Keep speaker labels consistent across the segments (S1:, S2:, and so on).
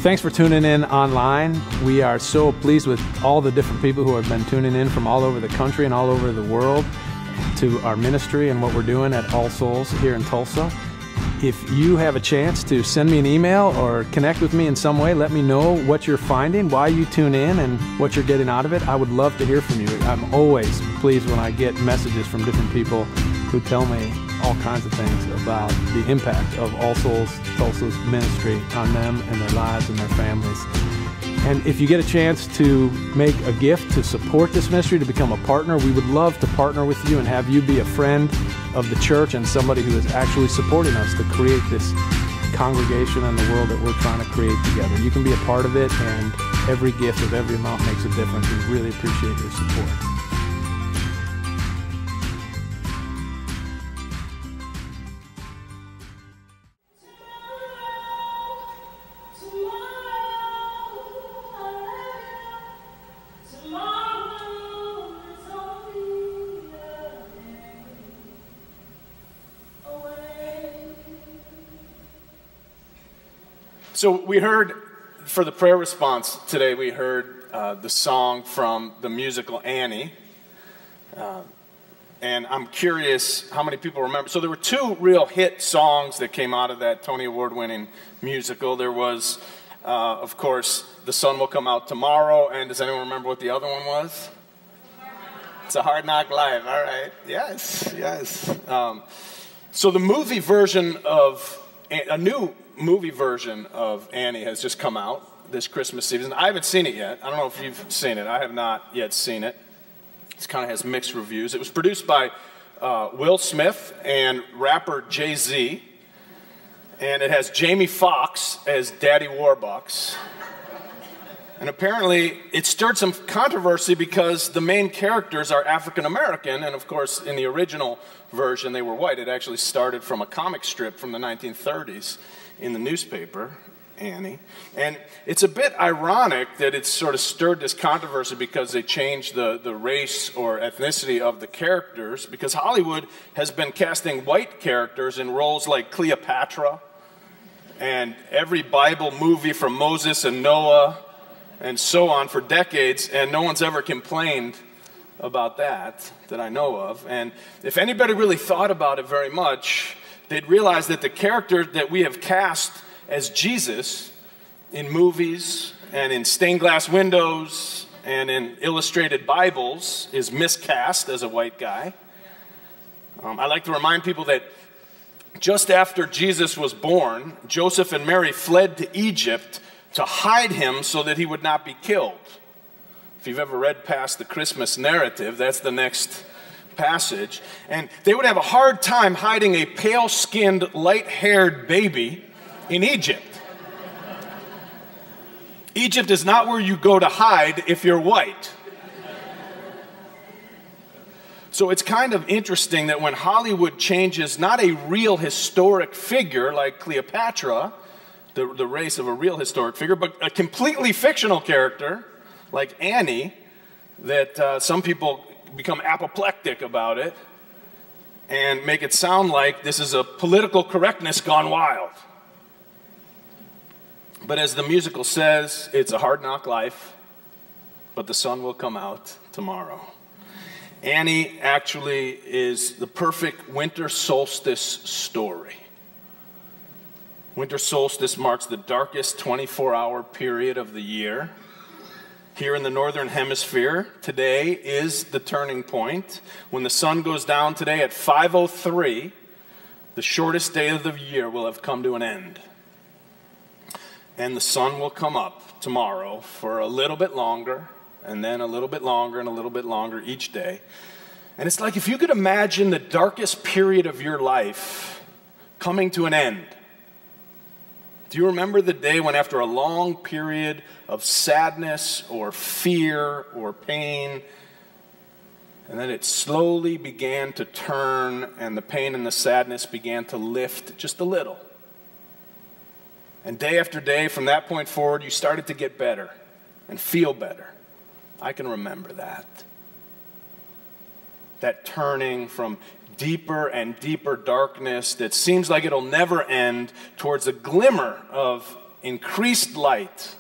S1: thanks for tuning in online. We are so pleased with all the different people who have been tuning in from all over the country and all over the world to our ministry and what we're doing at All Souls here in Tulsa. If you have a chance to send me an email or connect with me in some way, let me know what you're finding, why you tune in, and what you're getting out of it. I would love to hear from you. I'm always pleased when I get messages from different people who tell me all kinds of things about the impact of All Souls Tulsa's ministry on them and their lives and their families. And if you get a chance to make a gift to support this ministry, to become a partner, we would love to partner with you and have you be a friend of the church and somebody who is actually supporting us to create this congregation and the world that we're trying to create together. You can be a part of it, and every gift of every amount makes a difference. We really appreciate your support.
S2: So we heard, for the prayer response today, we heard the song from the musical Annie. And I'm curious how many people remember. So there were two real hit songs that came out of that Tony Award-winning musical. There was, of course, The Sun Will Come Out Tomorrow. And does anyone remember what the other one was? It's A Hard Knock Life. All right. Yes, yes. So the movie version of, a new movie version of Annie has just come out this Christmas season. I haven't seen it yet. I don't know if you've seen it. I have not yet seen it. It kind of has mixed reviews. It was produced by Will Smith and rapper Jay-Z, and it has Jamie Foxx as Daddy Warbucks. And apparently it stirred some controversy because the main characters are African American, and of course in the original version they were white. It actually started from a comic strip from the 1930s in the newspaper, Annie. And it's a bit ironic that it's sort of stirred this controversy because they changed the race or ethnicity of the characters, because Hollywood has been casting white characters in roles like Cleopatra and every Bible movie from Moses and Noah and so on for decades, and no one's ever complained about that I know of. And if anybody really thought about it very much, they'd realize that the character that we have cast as Jesus in movies and in stained glass windows and in illustrated Bibles is miscast as a white guy. I like to remind people that just after Jesus was born, Joseph and Mary fled to Egypt to hide him so that he would not be killed. If you've ever read past the Christmas narrative, that's the next passage. And they would have a hard time hiding a pale-skinned, light-haired baby in Egypt. Egypt is not where you go to hide if you're white. So it's kind of interesting that when Hollywood changes not a real historic figure like Cleopatra, the race of a real historic figure, but a completely fictional character like Annie, that some people become apoplectic about it and make it sound like this is a political correctness gone wild. But as the musical says, it's a hard knock life, but the sun will come out tomorrow. Annie actually is the perfect winter solstice story. Winter solstice marks the darkest 24-hour period of the year. Here in the northern hemisphere, today is the turning point. When the sun goes down today at 5:03, the shortest day of the year will have come to an end. And the sun will come up tomorrow for a little bit longer, and then a little bit longer, and a little bit longer each day. And it's like if you could imagine the darkest period of your life coming to an end. Do you remember the day when, after a long period of sadness or fear or pain, and then it slowly began to turn and the pain and the sadness began to lift just a little? And day after day, from that point forward, you started to get better and feel better. I can remember that. That turning from deeper and deeper darkness that seems like it'll never end towards a glimmer of increased light.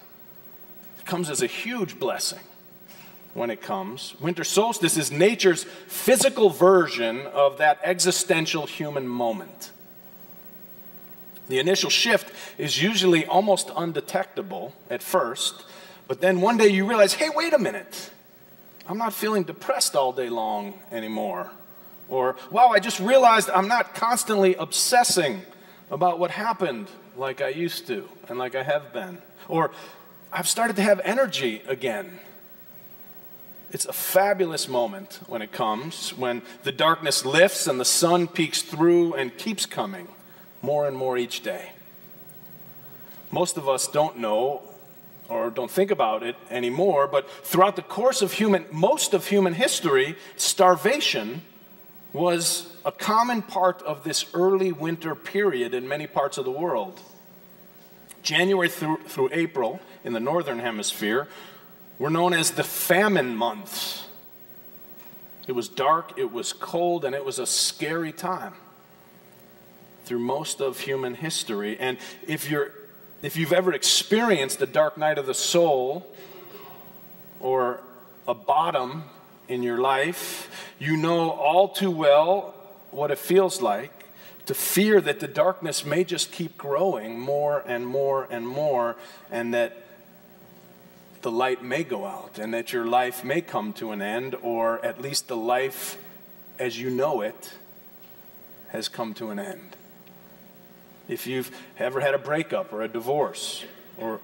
S2: It comes as a huge blessing when it comes. Winter solstice is nature's physical version of that existential human moment. The initial shift is usually almost undetectable at first, but then one day you realize, hey, wait a minute. I'm not feeling depressed all day long anymore. Or, wow, I just realized I'm not constantly obsessing about what happened like I used to and like I have been. Or, I've started to have energy again. It's a fabulous moment when it comes, when the darkness lifts and the sun peeks through and keeps coming more and more each day. Most of us don't know or don't think about it anymore, but throughout the course of most of human history, starvation was a common part of this early winter period in many parts of the world. January through April in the northern hemisphere were known as the famine months. It was dark, it was cold, and it was a scary time through most of human history. And if you've ever experienced a dark night of the soul or a bottom in your life, you know all too well what it feels like to fear that the darkness may just keep growing more and more and more, and that the light may go out, and that your life may come to an end, or at least the life as you know it has come to an end. If you've ever had a breakup or a divorce, or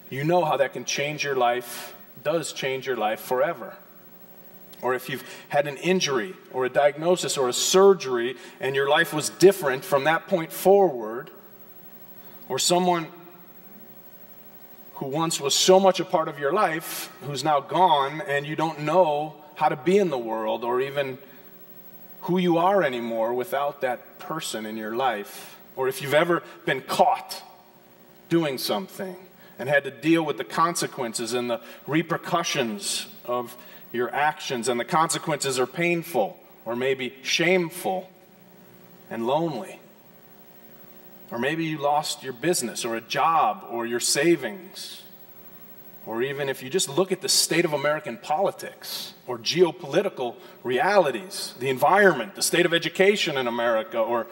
S2: you know how that can change your life, does change your life forever. Or if you've had an injury or a diagnosis or a surgery and your life was different from that point forward, or someone who once was so much a part of your life who's now gone and you don't know how to be in the world or even who you are anymore without that person in your life. Or if you've ever been caught doing something and had to deal with the consequences and the repercussions of your actions, and the consequences are painful or maybe shameful and lonely. Or maybe you lost your business or a job or your savings. Or even if you just look at the state of American politics or geopolitical realities, the environment, the state of education in America, or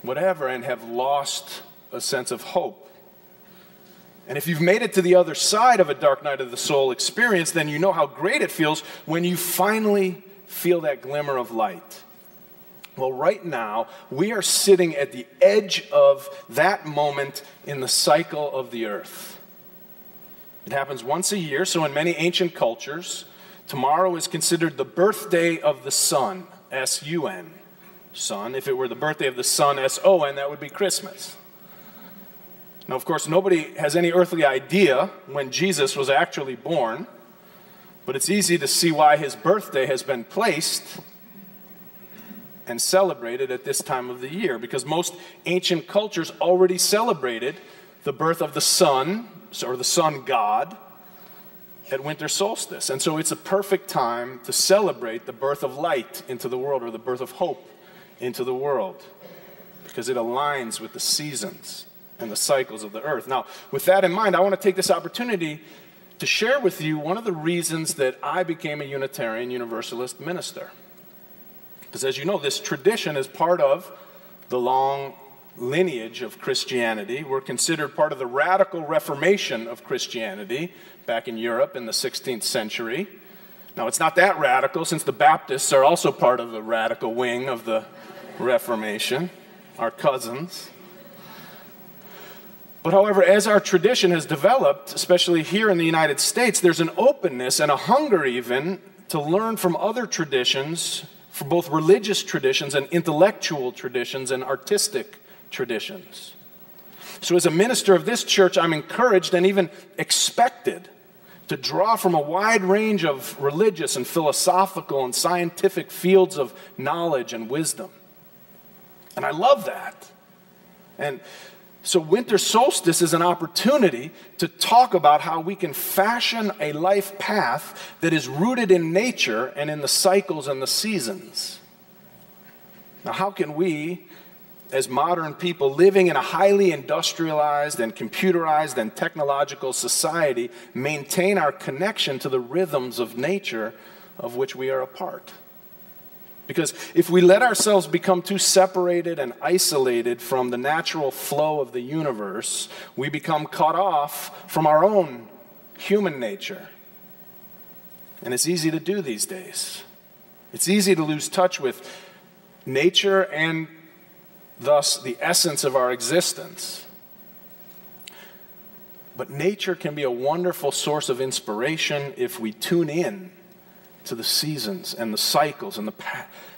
S2: whatever, and have lost a sense of hope. And if you've made it to the other side of a dark night of the soul experience, then you know how great it feels when you finally feel that glimmer of light. Well, right now, we are sitting at the edge of that moment in the cycle of the earth. It happens once a year, so in many ancient cultures, tomorrow is considered the birthday of the sun, S-U-N, sun. If it were the birthday of the sun, S-O-N, that would be Christmas. Now, of course, nobody has any earthly idea when Jesus was actually born, but it's easy to see why his birthday has been placed and celebrated at this time of the year, because most ancient cultures already celebrated the birth of the sun, or the sun god, at winter solstice. And so it's a perfect time to celebrate the birth of light into the world, or the birth of hope into the world, because it aligns with the seasons and the cycles of the earth. Now, with that in mind, I want to take this opportunity to share with you one of the reasons that I became a Unitarian Universalist minister. Because as you know, this tradition is part of the long lineage of Christianity. We're considered part of the radical reformation of Christianity back in Europe in the 16th century. Now, it's not that radical, since the Baptists are also part of the radical wing of the Reformation, our cousins. But however, as our tradition has developed, especially here in the United States, there's an openness and a hunger even to learn from other traditions, for both religious traditions and intellectual traditions and artistic traditions. So as a minister of this church, I'm encouraged and even expected to draw from a wide range of religious and philosophical and scientific fields of knowledge and wisdom. And I love that. And so winter solstice is an opportunity to talk about how we can fashion a life path that is rooted in nature and in the cycles and the seasons. Now, how can we, as modern people living in a highly industrialized and computerized and technological society, maintain our connection to the rhythms of nature of which we are a part. Because if we let ourselves become too separated and isolated from the natural flow of the universe, we become cut off from our own human nature. And it's easy to do these days. It's easy to lose touch with nature and thus the essence of our existence. But nature can be a wonderful source of inspiration if we tune in to the seasons and the cycles and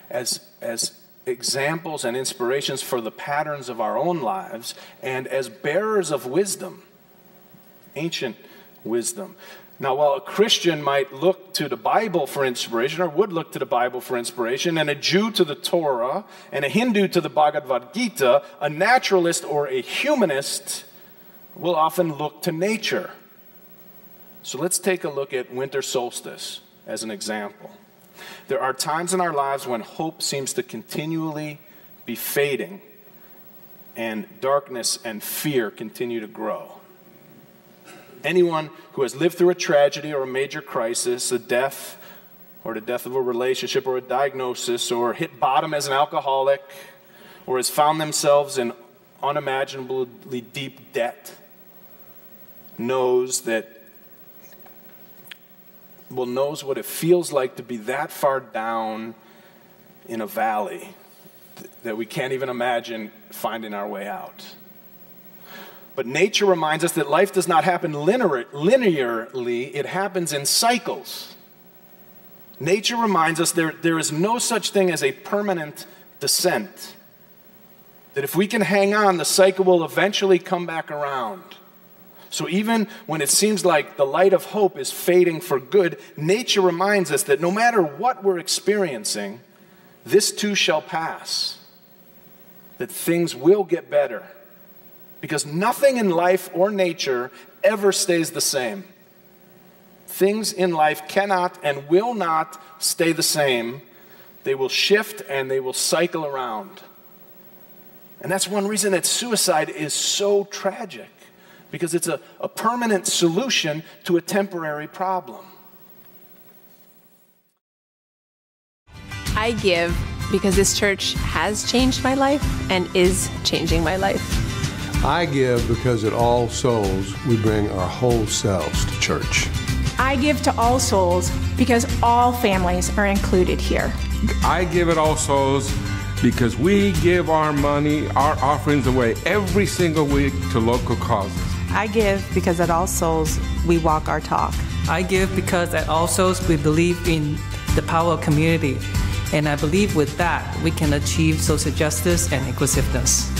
S2: as examples and inspirations for the patterns of our own lives, and as bearers of wisdom, ancient wisdom. Now, while a Christian might look to the Bible for inspiration, or would look to the Bible for inspiration, and a Jew to the Torah, and a Hindu to the Bhagavad Gita, a naturalist or a humanist will often look to nature. So let's take a look at winter solstice as an example. There are times in our lives when hope seems to continually be fading, and darkness and fear continue to grow. Anyone who has lived through a tragedy or a major crisis, a death, or the death of a relationship or a diagnosis, or hit bottom as an alcoholic, or has found themselves in unimaginably deep debt, knows what it feels like to be that far down in a valley that we can't even imagine finding our way out. But nature reminds us that life does not happen linearly, it happens in cycles. Nature reminds us there is no such thing as a permanent descent. That if we can hang on, the cycle will eventually come back around. So even when it seems like the light of hope is fading for good, nature reminds us that no matter what we're experiencing, this too shall pass. That things will get better. Because nothing in life or nature ever stays the same. Things in life cannot and will not stay the same. They will shift and they will cycle around. And that's one reason that suicide is so tragic. Because it's a permanent solution to a temporary problem.
S3: I give because this church has changed my life and is changing my life.
S4: I give because at All Souls, we bring our whole selves to church.
S5: I give to All Souls because all families are included here.
S6: I give at All Souls because we give our money, our offerings away every single week to local causes.
S7: I give because at All Souls, we walk our talk.
S8: I give because at All Souls, we believe in the power of community. And I believe with that, we can achieve social justice and inclusiveness.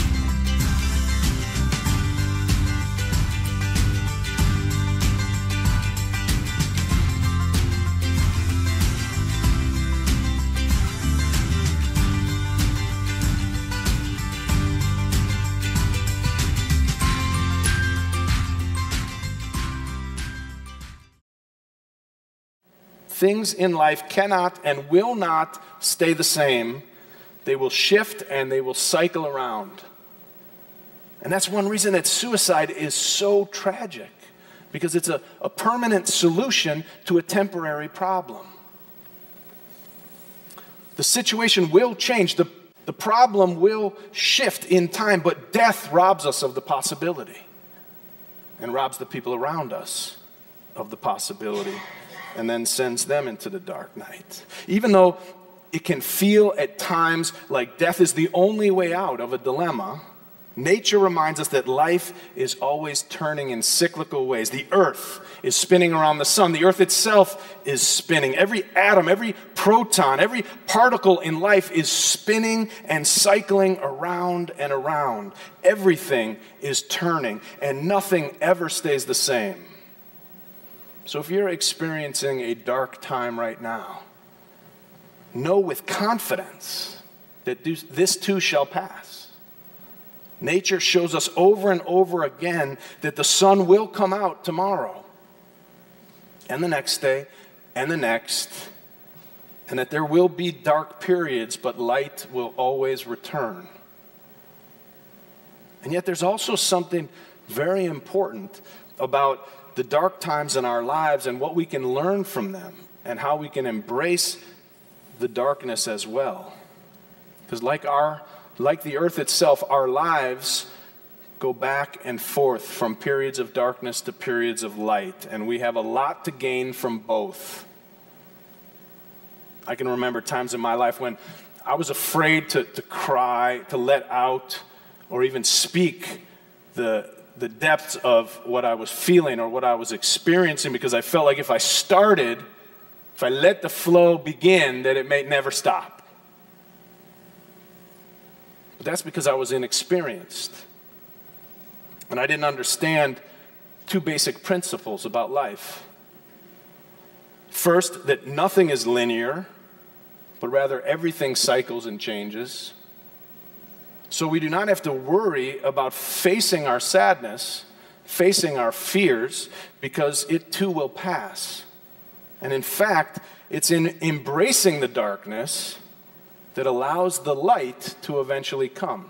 S2: Things in life cannot and will not stay the same. They will shift and they will cycle around. And that's one reason that suicide is so tragic. Because it's a permanent solution to a temporary problem. The situation will change. The problem will shift in time, but death robs us of the possibility. And robs the people around us of the possibility. And then sends them into the dark night. Even though it can feel at times like death is the only way out of a dilemma, nature reminds us that life is always turning in cyclical ways. The earth is spinning around the sun. The earth itself is spinning. Every atom, every proton, every particle in life is spinning and cycling around and around. Everything is turning, and nothing ever stays the same. So if you're experiencing a dark time right now, know with confidence that this too shall pass. Nature shows us over and over again that the sun will come out tomorrow, and the next day, and the next, and that there will be dark periods, but light will always return. And yet there's also something very important about the dark times in our lives and what we can learn from them and how we can embrace the darkness as well. Because like the earth itself, our lives go back and forth from periods of darkness to periods of light, and we have a lot to gain from both. I can remember times in my life when I was afraid to cry, to let out, or even speak the depths of what I was feeling or what I was experiencing, because I felt like if I let the flow begin, that it may never stop. But that's because I was inexperienced. And I didn't understand two basic principles about life. First, that nothing is linear, but rather everything cycles and changes. So we do not have to worry about facing our sadness, facing our fears, because it too will pass. And in fact, it's in embracing the darkness that allows the light to eventually come.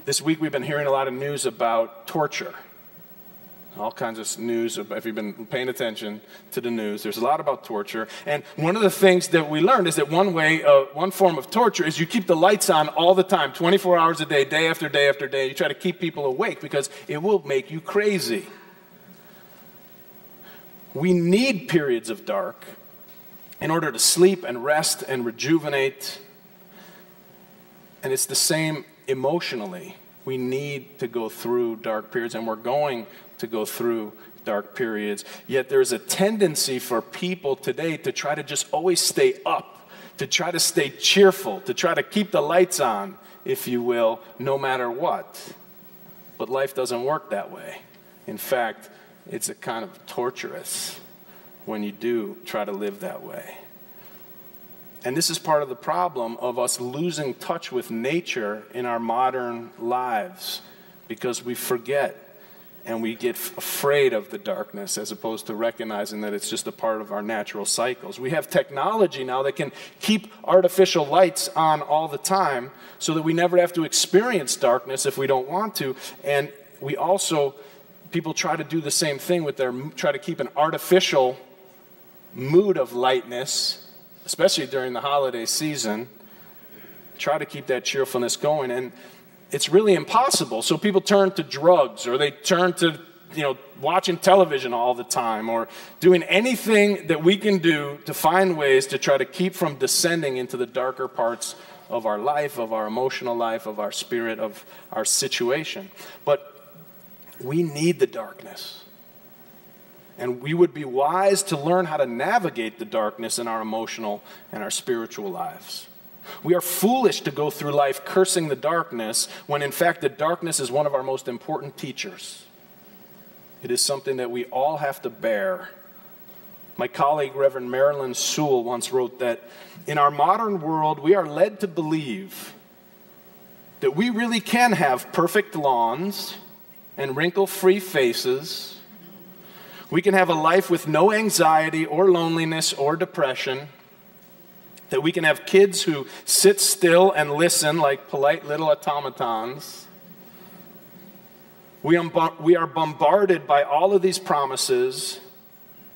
S2: This week we've been hearing a lot of news about torture. All kinds of news, if you've been paying attention to the news, there's a lot about torture. And one of the things that we learned is that one form of torture is you keep the lights on all the time, 24 hours a day, day after day after day. You try to keep people awake because it will make you crazy. We need periods of dark in order to sleep and rest and rejuvenate. And it's the same emotionally. We need to go through dark periods, and we're going to go through dark periods. Yet there's a tendency for people today to try to just always stay up, to try to stay cheerful, to try to keep the lights on, if you will, no matter what. But life doesn't work that way. In fact, it's a kind of torturous when you do try to live that way. And this is part of the problem of us losing touch with nature in our modern lives, because we forget and we get afraid of the darkness as opposed to recognizing that it's just a part of our natural cycles. We have technology now that can keep artificial lights on all the time so that we never have to experience darkness if we don't want to. And we also, people try to do the same thing try to keep an artificial mood of lightness, especially during the holiday season, try to keep that cheerfulness going, and it's really impossible. So people turn to drugs, or they turn to, watching television all the time, or doing anything that we can do to find ways to try to keep from descending into the darker parts of our life, of our emotional life, of our spirit, of our situation. But we need the darkness. And we would be wise to learn how to navigate the darkness in our emotional and our spiritual lives. We are foolish to go through life cursing the darkness when in fact the darkness is one of our most important teachers. It is something that we all have to bear. My colleague, Reverend Marlin Lavanhar, once wrote that in our modern world, we are led to believe that we really can have perfect lawns and wrinkle-free faces. We can have a life with no anxiety or loneliness or depression. That we can have kids who sit still and listen like polite little automatons. We are bombarded by all of these promises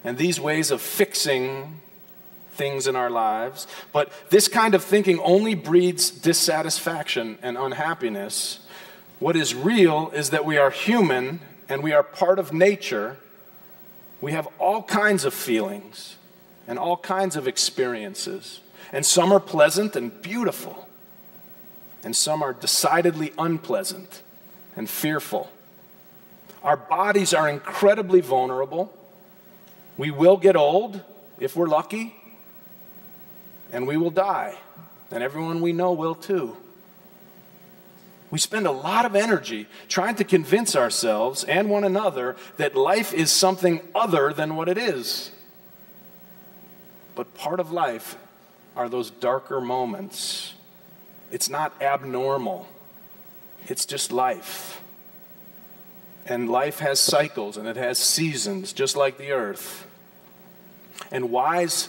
S2: and these ways of fixing things in our lives. But this kind of thinking only breeds dissatisfaction and unhappiness. What is real is that we are human and we are part of nature. We have all kinds of feelings and all kinds of experiences. And some are pleasant and beautiful. And some are decidedly unpleasant and fearful. Our bodies are incredibly vulnerable. We will get old, if we're lucky. And we will die. And everyone we know will too. We spend a lot of energy trying to convince ourselves and one another that life is something other than what it is. But part of life are those darker moments. It's not abnormal. It's just life. And life has cycles and it has seasons, just like the earth. And wise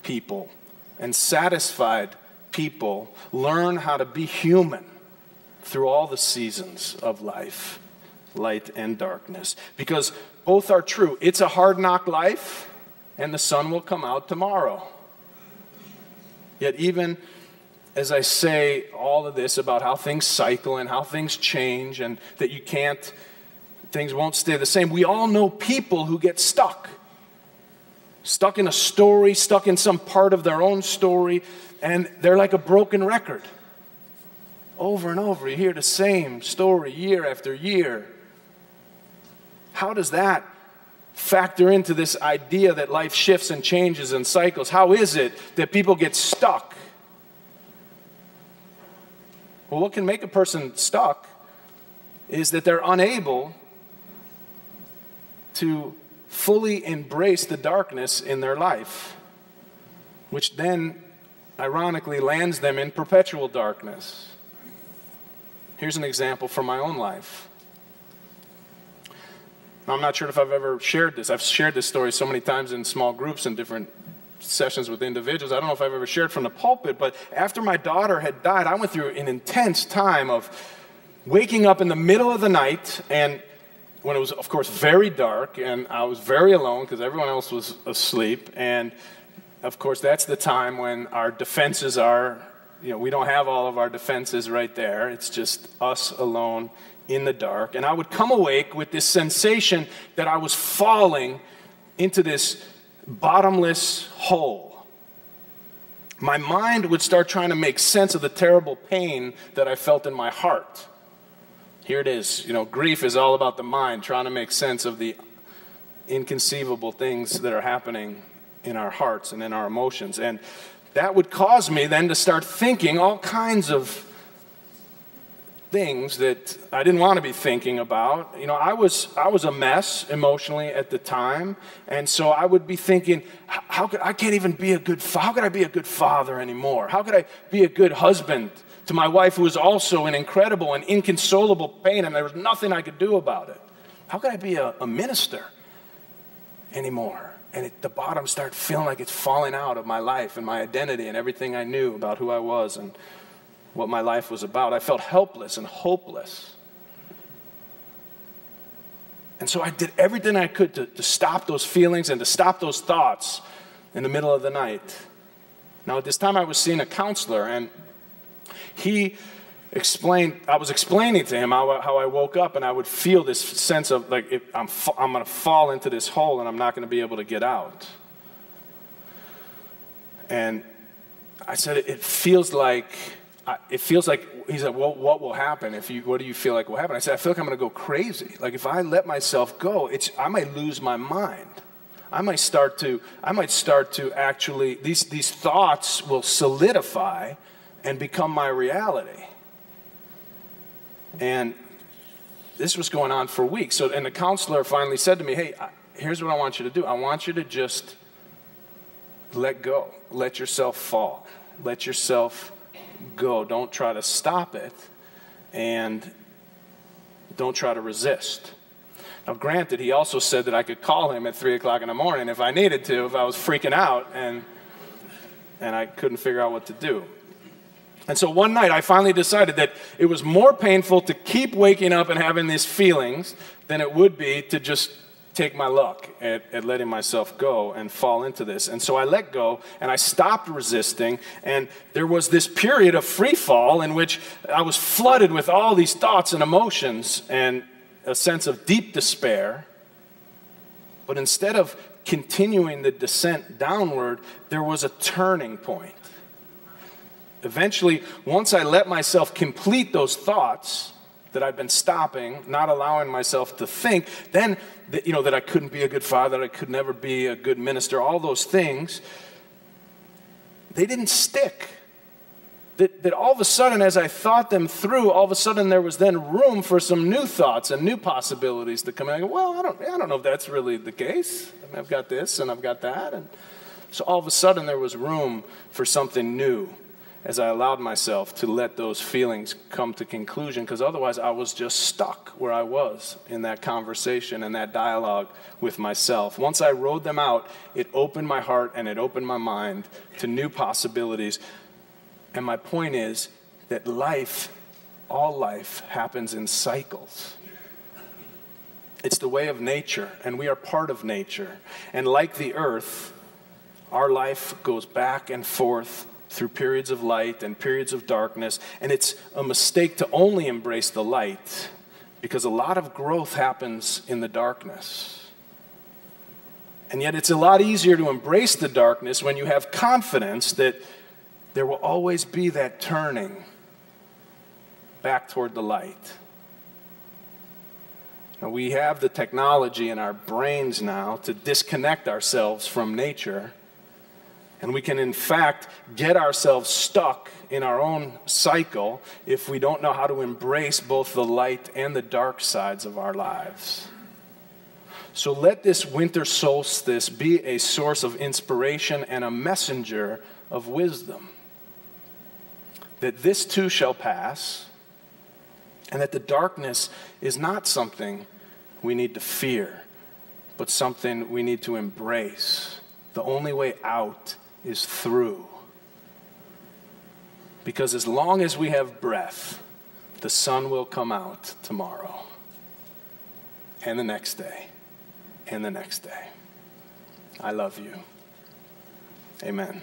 S2: people and satisfied people learn how to be human through all the seasons of life, light and darkness. Because both are true. It's a hard knock life, and the sun will come out tomorrow. Yet even as I say all of this about how things cycle and how things change and that things won't stay the same, we all know people who get stuck in a story, stuck in some part of their own story, and they're like a broken record. Over and over, you hear the same story year after year. How does that factor into this idea that life shifts and changes and cycles? How is it that people get stuck? Well, what can make a person stuck is that they're unable to fully embrace the darkness in their life, which then ironically lands them in perpetual darkness. Here's an example from my own life. Now, I'm not sure if I've ever shared this. I've shared this story so many times in small groups and different sessions with individuals. I don't know if I've ever shared from the pulpit, but after my daughter had died, I went through an intense time of waking up in the middle of the night, and when it was, of course, very dark, and I was very alone because everyone else was asleep, and of course, that's the time when our defenses are, we don't have all of our defenses right there. It's just us alone in the dark. And I would come awake with this sensation that I was falling into this bottomless hole. My mind would start trying to make sense of the terrible pain that I felt in my heart. Here it is. Grief is all about the mind, trying to make sense of the inconceivable things that are happening in our hearts and in our emotions. And that would cause me then to start thinking all kinds of things that I didn't want to be thinking about. I was a mess emotionally at the time, and so I would be thinking, how could I be a good father anymore? How could I be a good husband to my wife, who was also in incredible and inconsolable pain, and there was nothing I could do about it? How could I be a minister anymore? And the bottom started feeling like it's falling out of my life and my identity and everything I knew about who I was and what my life was about. I felt helpless and hopeless. And so I did everything I could to stop those feelings and to stop those thoughts in the middle of the night. Now, at this time, I was seeing a counselor, and I was explaining to him how I woke up, and I would feel this sense of like I'm going to fall into this hole and I'm not going to be able to get out. And I said, it feels like, he said, well, what will happen what do you feel like will happen? I said, I feel like I'm going to go crazy. Like if I let myself go, I might lose my mind. I might start to actually, these thoughts will solidify and become my reality. And this was going on for weeks. And the counselor finally said to me, hey, here's what I want you to do. I want you to just let go. Let yourself fall. Let yourself go. Don't try to stop it, and don't try to resist. Now, granted, he also said that I could call him at 3 o'clock in the morning if I needed to, if I was freaking out and I couldn't figure out what to do. And so one night I finally decided that it was more painful to keep waking up and having these feelings than it would be to just take my luck at letting myself go and fall into this. And so I let go, and I stopped resisting, and there was this period of free fall in which I was flooded with all these thoughts and emotions and a sense of deep despair. But instead of continuing the descent downward, there was a turning point. Eventually, once I let myself complete those thoughts that I've been stopping, not allowing myself to think, then, that I couldn't be a good father, that I could never be a good minister, all those things, they didn't stick. That all of a sudden, as I thought them through, all of a sudden there was then room for some new thoughts and new possibilities to come in. I go, well, I don't know if that's really the case. I mean, I've got this and I've got that. And so all of a sudden there was room for something new, as I allowed myself to let those feelings come to conclusion, because otherwise I was just stuck where I was in that conversation and that dialogue with myself. Once I rode them out, it opened my heart and it opened my mind to new possibilities. And my point is that life all life happens in cycles. It's the way of nature, and we are part of nature. And like the earth, our life goes back and forth through periods of light and periods of darkness, and it's a mistake to only embrace the light, because a lot of growth happens in the darkness. And yet it's a lot easier to embrace the darkness when you have confidence that there will always be that turning back toward the light. Now, we have the technology in our brains now to disconnect ourselves from nature, and we can in fact get ourselves stuck in our own cycle if we don't know how to embrace both the light and the dark sides of our lives. So let this winter solstice be a source of inspiration and a messenger of wisdom, that this too shall pass, and that the darkness is not something we need to fear, but something we need to embrace. The only way out is through. Because as long as we have breath, the sun will come out tomorrow, and the next day, and the next day. I love you. Amen.